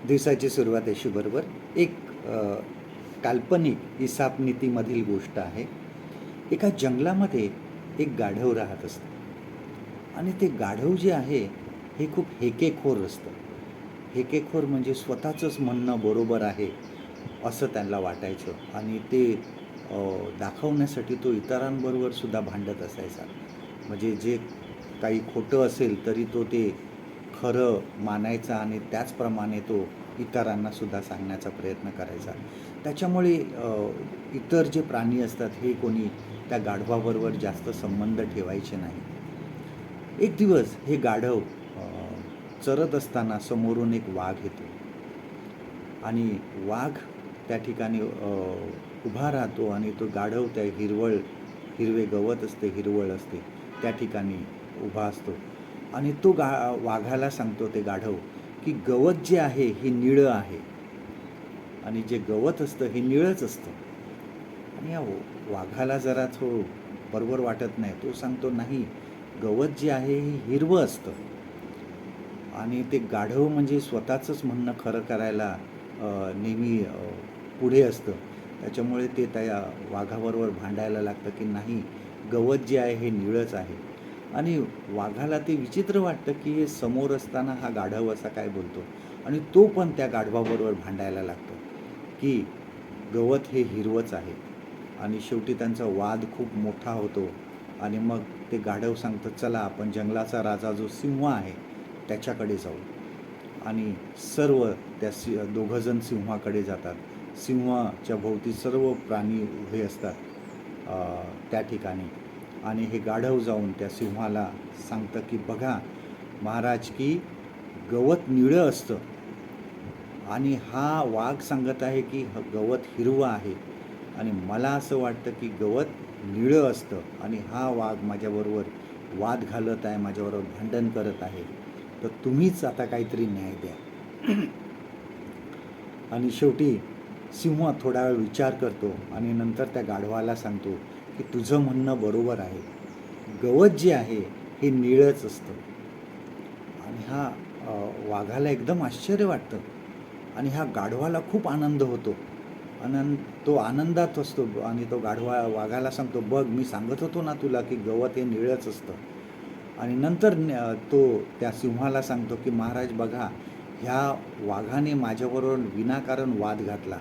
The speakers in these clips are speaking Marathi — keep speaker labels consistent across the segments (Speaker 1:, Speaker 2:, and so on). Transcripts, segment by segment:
Speaker 1: दिवसाची सुरुवात अशी बरोबर एक काल्पनिक इसाप नीतीमधील गोष्ट आहे. एका जंगलामध्ये एक गाढव राहत असतं आणि ते गाढव जे आहे हे खूप हेकेखोर असतं. हेकेखोर म्हणजे स्वतःचंच म्हणणं बरोबर आहे असं त्यांना वाटायचं आणि ते दाखवण्यासाठी तो इतरांबरोबर सुद्धा भांडत असायचा. म्हणजे जे काही खोटं असेल तरी तो ते खरं मानायचा आणि त्याचप्रमाणे तो इतरांना सुद्धा सांगण्याचा प्रयत्न करायचा. त्याच्यामुळे इतर जे प्राणी असतात हे कोणी त्या गाढवाबरोबर जास्त संबंध ठेवायचे नाही. एक दिवस हे गाढव चरत असताना समोरून एक वाघ येतो आणि वाघ त्या ठिकाणी उभा राहतो आणि तो गाढव त्या हिरवे गवत असते, हिरवळ असते त्या ठिकाणी उभा असतो आणि तो वाघाला सांगतो ते गाढव की गवत जे आहे हे निळं आहे आणि जे गवत असतं हे निळंच असतं. आणि या वाघाला जरा बरोबर वाटत नाही. तो सांगतो नाही, गवत जे आहे हे हिरवं असतं. आणि ते गाढव म्हणजे स्वतःचंच म्हणणं खरं करायला नेहमी पुढे असतं. त्याच्यामुळे ते त्या वाघाबरोबर भांडायला लागतं की नाही, गवत जे आहे हे निळंच आहे. आणि वाघाला ते विचित्र वाटतं की हे समोर असताना हा गाढव असा काय बोलतो आणि तो पण त्या गाढवाबरोबर भांडायला लागतो की गवत हे हिरवंच आहे. आणि शेवटी त्यांचा वाद खूप मोठा होतो आणि मग ते गाढव सांगतं चला आपण जंगलाचा राजा जो सिंह आहे त्याच्याकडे जाऊ. आणि सर्व त्या दोघंजण सिंहाकडे जातात. सिंहाच्या भोवती सर्व प्राणी उभे असतात त्या ठिकाणी. आणि हे गाढव जाऊन त्या सिंहाला सांगतं की बघा महाराज, की गवत निळं असतं आणि हा वाघ सांगत आहे की गवत हिरवं आहे आणि मला असं वाटतं की गवत निळं असतं आणि हा वाघ माझ्याबरोबर वाद घालत आहे, माझ्याबरोबर भांडण करत आहे, तर तुम्हीच आता काहीतरी न्याय द्या. आणि शेवटी सिंह थोडा वेळ विचार करतो आणि नंतर त्या गाढवाला सांगतो की तुझं म्हणणं बरोबर आहे, गवत जे आहे हे निळंच असतं. आणि हा वाघाला एकदम आश्चर्य वाटतं आणि ह्या गाढवाला खूप आनंद होतो. तो आनंदात असतो आणि तो वाघाला सांगतो बघ मी सांगत होतो ना तुला की गवत हे निळंच असतं. आणि नंतर तो त्या सिंहाला सांगतो की महाराज बघा, ह्या वाघाने माझ्याबरोबर विनाकारण वाद घातला,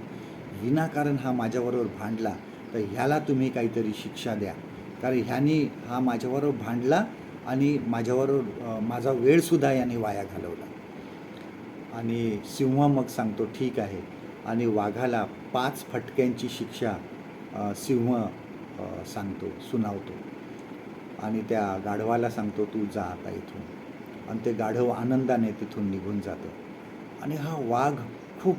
Speaker 1: विनाकारण हा माझ्याबरोबर भांडला, तर ह्याला तुम्ही काहीतरी शिक्षा द्या, कारण हा माझ्याबरोबर भांडला आणि माझ्याबरोबर माझा वेळसुद्धा याने वाया घालवला. आणि सिंह मग सांगतो ठीक आहे आणि वाघाला 5 फटक्यांची शिक्षा सिंह सुनावतो आणि त्या गाढवाला सांगतो तू जा आता इथून. आणि ते गाढव आनंदाने तिथून निघून जातं. आणि हा वाघ खूप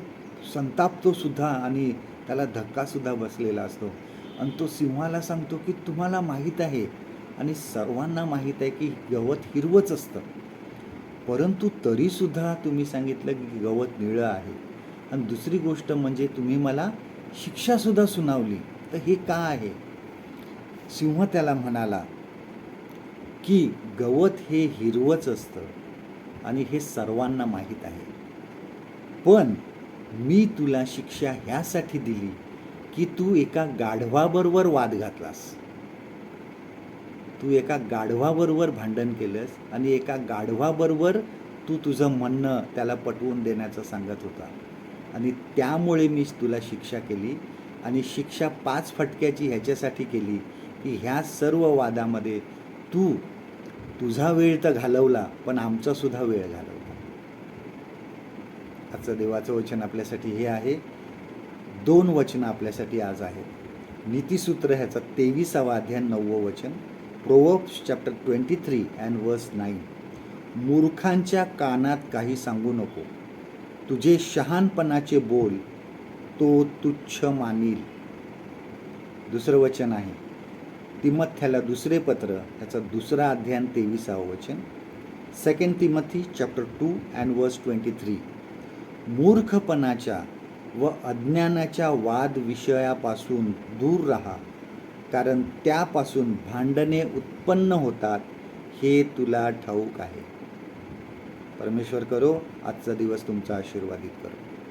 Speaker 1: संतापतो सुद्धा आणि त्याला धक्कासुद्धा बसलेला असतो. आणि तो सिंहाला सांगतो की तुम्हाला माहीत आहे आणि सर्वांना माहीत आहे की गवत हिरवंच असतं, परंतु तरीसुद्धा तुम्ही सांगितलं की गवत निळं आहे. आणि दुसरी गोष्ट म्हणजे तुम्ही मला शिक्षासुद्धा सुनावली, तर हे का आहे? सिंह त्याला म्हणाला की गवत हे हिरवंच असतं आणि हे सर्वांना माहीत आहे, पण मी तुला शिक्षा ह्यासाठी दिली की तू एका गाढवाबरोबर वाद घातलास, तू एका गाढवाबरोबर भांडण केलंस आणि एका गाढवाबरोबर तू तुझं म्हणणं त्याला पटवून देण्याचं सांगत होता आणि त्यामुळे मी तुला शिक्षा केली. आणि शिक्षा 5 फटक्याची ह्याच्यासाठी केली की ह्या सर्व वादामध्ये तू तुझा वेळ तर घालवला पण आमचासुद्धा वेळ घालवला. आजचं देवाचं वचन आपल्यासाठी हे आहे. 2 वचनं आपल्यासाठी आज आहेत. नीतिसूत्र ह्याचा 23वा अध्याय 9वं वचन, प्रोव्हर्ब्स चॅप्टर 23 अँड वर्स 9. मूर्खांच्या कानात काही सांगू नको, तुझे शहाणपणाचे बोल तो तुच्छ मानील. दुसरं वचन आहे तिमथ्याला दुसरे पत्र ह्याचा 2रा अध्याय 23वा वचन, 2 तिमथी चॅप्टर 2 अँड वर्स 23. मूर्खपणाच्या व अज्ञानाच्या वाद विषयापासून दूर राहा, कारण त्यापासून भांडणे उत्पन्न होतात हे तुला ठाऊक आहे. परमेश्वर करो आजचा दिवस तुमचा आशीर्वादित करो.